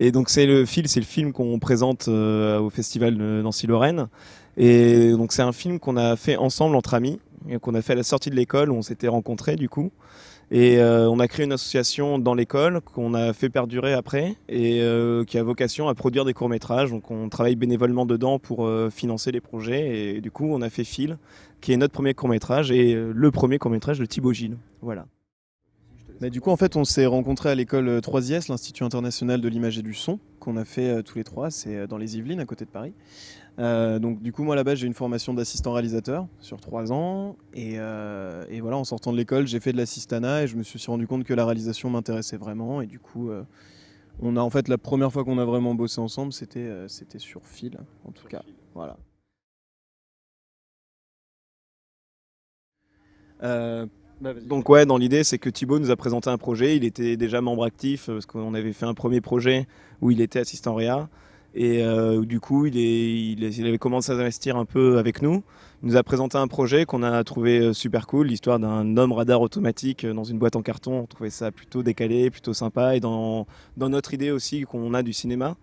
Et donc c'est le film qu'on présente au festival de Nancy-Lorraine. Et donc c'est un film qu'on a fait ensemble entre amis, et qu'on a fait à la sortie de l'école où on s'était rencontrés du coup. Et on a créé une association dans l'école qu'on a fait perdurer après et qui a vocation à produire des courts-métrages. Donc on travaille bénévolement dedans pour financer les projets. Et du coup, on a fait Fil, qui est notre premier court-métrage et le premier court-métrage de Thibaut Gilles. Voilà. Mais du coup, en fait, on s'est rencontrés à l'école 3IS, l'Institut international de l'image et du son, qu'on a fait tous les trois. C'est dans les Yvelines, à côté de Paris. Donc, du coup, moi là-bas, j'ai une formation d'assistant réalisateur sur 3 ans. Et voilà, en sortant de l'école, j'ai fait de l'assistanat et je me suis rendu compte que la réalisation m'intéressait vraiment. Et du coup, on a en fait la première fois qu'on a vraiment bossé ensemble, c'était sur Fil, en tout cas. Voilà. Euh, Vas-y, je Donc t'écoute. ouais, dans l'idée, c'est que Thibaut nous a présenté un projet. Il était déjà membre actif parce qu'on avait fait un premier projet où il était assistant réa. Et du coup, il avait commencé à investir un peu avec nous. Il nous a présenté un projet qu'on a trouvé super cool, l'histoire d'un homme radar automatique dans une boîte en carton. On trouvait ça plutôt décalé, plutôt sympa et dans notre idée aussi qu'on a du cinéma.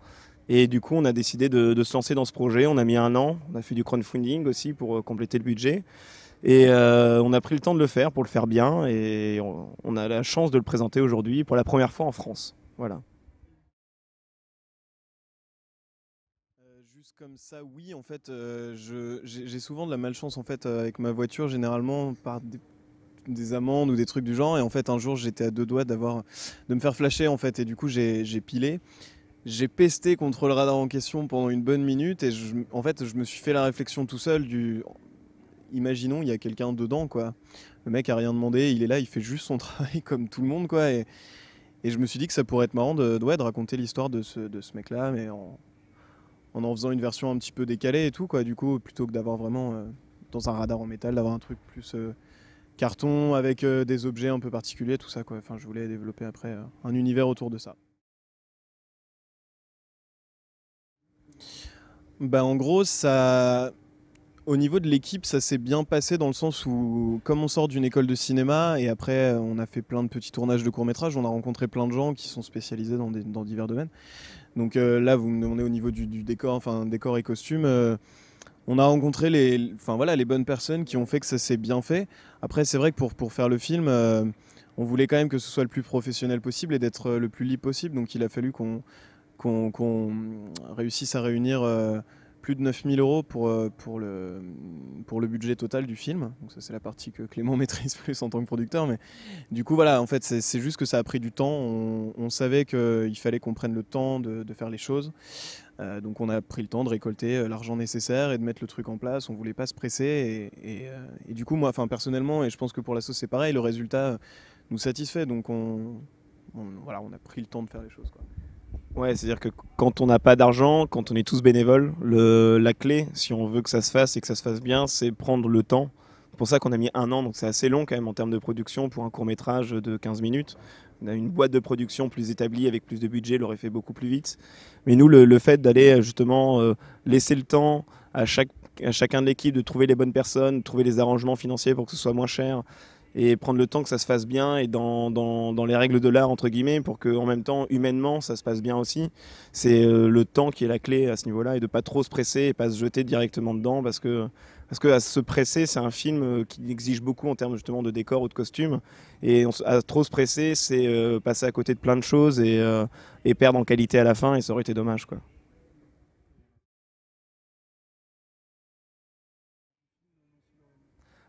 Et du coup, on a décidé de se lancer dans ce projet. On a mis 1 an. On a fait du crowdfunding aussi pour compléter le budget. Et on a pris le temps de le faire pour le faire bien. Et on a la chance de le présenter aujourd'hui pour la première fois en France. Voilà. Juste comme ça, oui, en fait, j'ai souvent de la malchance en fait avec ma voiture, généralement par des amendes ou des trucs du genre. Et en fait, un jour, j'étais à 2 doigts de me faire flasher en fait, et du coup, j'ai pilé. J'ai pesté contre le radar en question pendant une bonne minute, et en fait, je me suis fait la réflexion tout seul imaginons, il y a quelqu'un dedans, quoi. Le mec a rien demandé, il est là, il fait juste son travail comme tout le monde, quoi. Et je me suis dit que ça pourrait être marrant de raconter l'histoire de ce mec-là, mais en faisant une version un petit peu décalée et tout, quoi. Du coup, plutôt que d'avoir vraiment dans un radar en métal, d'avoir un truc plus carton avec des objets un peu particuliers, tout ça, quoi. Enfin, je voulais développer après un univers autour de ça. Bah, en gros, ça, au niveau de l'équipe, ça s'est bien passé dans le sens où, comme on sort d'une école de cinéma et après on a fait plein de petits tournages de courts-métrages, on a rencontré plein de gens qui sont spécialisés dans divers domaines. Donc là, vous me demandez au niveau du décor, enfin décor et costume. On a rencontré enfin, voilà, les bonnes personnes qui ont fait que ça s'est bien fait. Après, c'est vrai que pour faire le film, on voulait quand même que ce soit le plus professionnel possible et d'être le plus libre possible. Donc il a fallu qu'on réussisse à réunir plus de 9 000 € pour le budget total du film. Donc ça, c'est la partie que Clément maîtrise plus en tant que producteur. Mais du coup, voilà, en fait, c'est juste que ça a pris du temps. On savait qu'il fallait qu'on prenne le temps de faire les choses. Donc on a pris le temps de récolter l'argent nécessaire et de mettre le truc en place. On voulait pas se presser. Et du coup, moi, enfin, personnellement, et je pense que pour la sauce, c'est pareil, le résultat nous satisfait. Donc voilà, on a pris le temps de faire les choses, quoi. Ouais, c'est-à-dire que quand on n'a pas d'argent, quand on est tous bénévoles, la clé, si on veut que ça se fasse et que ça se fasse bien, c'est prendre le temps. C'est pour ça qu'on a mis 1 an, donc c'est assez long quand même en termes de production pour un court métrage de 15 minutes. On a une boîte de production plus établie avec plus de budget, l'aurait fait beaucoup plus vite. Mais nous, le fait d'aller justement laisser le temps à chacun de l'équipe de trouver les bonnes personnes, trouver les arrangements financiers pour que ce soit moins cher, et prendre le temps que ça se fasse bien et dans les règles de l'art entre guillemets pour que en même temps humainement ça se passe bien aussi, c'est le temps qui est la clé à ce niveau-là et de pas trop se presser et pas se jeter directement dedans parce que à se presser c'est un film qui exige beaucoup en termes justement de décor ou de costume et à trop se presser c'est passer à côté de plein de choses et perdre en qualité à la fin et ça aurait été dommage quoi.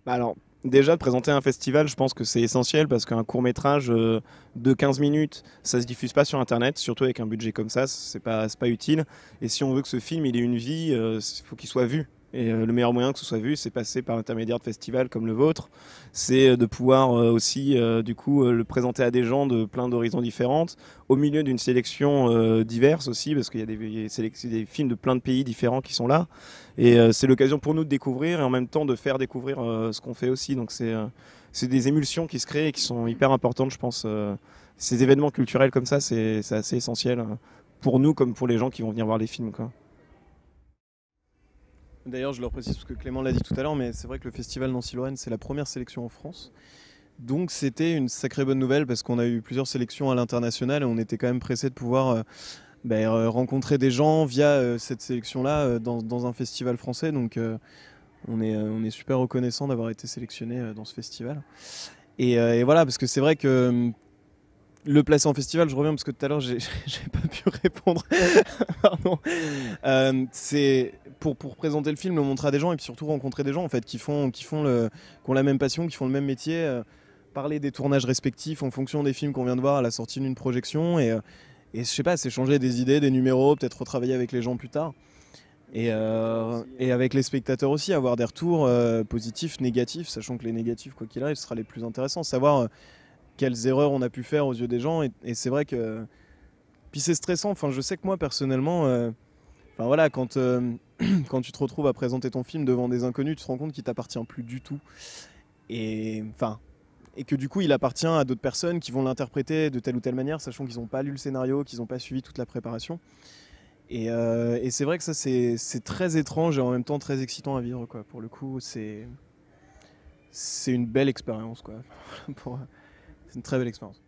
Bah alors, déjà, de présenter un festival, je pense que c'est essentiel parce qu'un court métrage de 15 minutes, ça se diffuse pas sur Internet, surtout avec un budget comme ça, c'est pas utile. Et si on veut que ce film il ait une vie, il faut qu'il soit vu. Et le meilleur moyen que ce soit vu, c'est passer par l'intermédiaire de festivals comme le vôtre. C'est de pouvoir aussi, du coup, le présenter à des gens de plein d'horizons différentes, au milieu d'une sélection diverse aussi, parce qu'il y a des films de plein de pays différents qui sont là. Et c'est l'occasion pour nous de découvrir et en même temps de faire découvrir ce qu'on fait aussi. Donc c'est des émulsions qui se créent et qui sont hyper importantes, je pense. Ces événements culturels comme ça, c'est assez essentiel pour nous comme pour les gens qui vont venir voir les films, quoi. D'ailleurs, je le précise parce que Clément l'a dit tout à l'heure, mais c'est vrai que le festival Nancy-Lorraine, c'est la première sélection en France. Donc c'était une sacrée bonne nouvelle parce qu'on a eu plusieurs sélections à l'international et on était quand même pressé de pouvoir rencontrer des gens via cette sélection-là dans un festival français. Donc on est super reconnaissant d'avoir été sélectionné dans ce festival. Et voilà, parce que c'est vrai que le placer en festival, je reviens parce que tout à l'heure j'ai pas pu répondre. Pardon. C'est pour présenter le film, le montrer à des gens et puis surtout rencontrer des gens en fait qui ont la même passion, qui font le même métier. Parler des tournages respectifs en fonction des films qu'on vient de voir à la sortie d'une projection et je sais pas, s'échanger des idées, des numéros, peut-être retravailler avec les gens plus tard. Et avec les spectateurs aussi, avoir des retours positifs, négatifs, sachant que les négatifs, quoi qu'il arrive, ce sera les plus intéressants. Savoir quelles erreurs on a pu faire aux yeux des gens. Et c'est vrai que. Puis c'est stressant. Enfin, je sais que moi, personnellement, enfin voilà, quand tu te retrouves à présenter ton film devant des inconnus, tu te rends compte qu'il t'appartient plus du tout. Et que du coup, il appartient à d'autres personnes qui vont l'interpréter de telle ou telle manière, sachant qu'ils n'ont pas lu le scénario, qu'ils n'ont pas suivi toute la préparation. Et c'est vrai que ça, c'est très étrange et en même temps très excitant à vivre, quoi. Pour le coup, c'est une belle expérience, quoi. C'est une très belle expérience.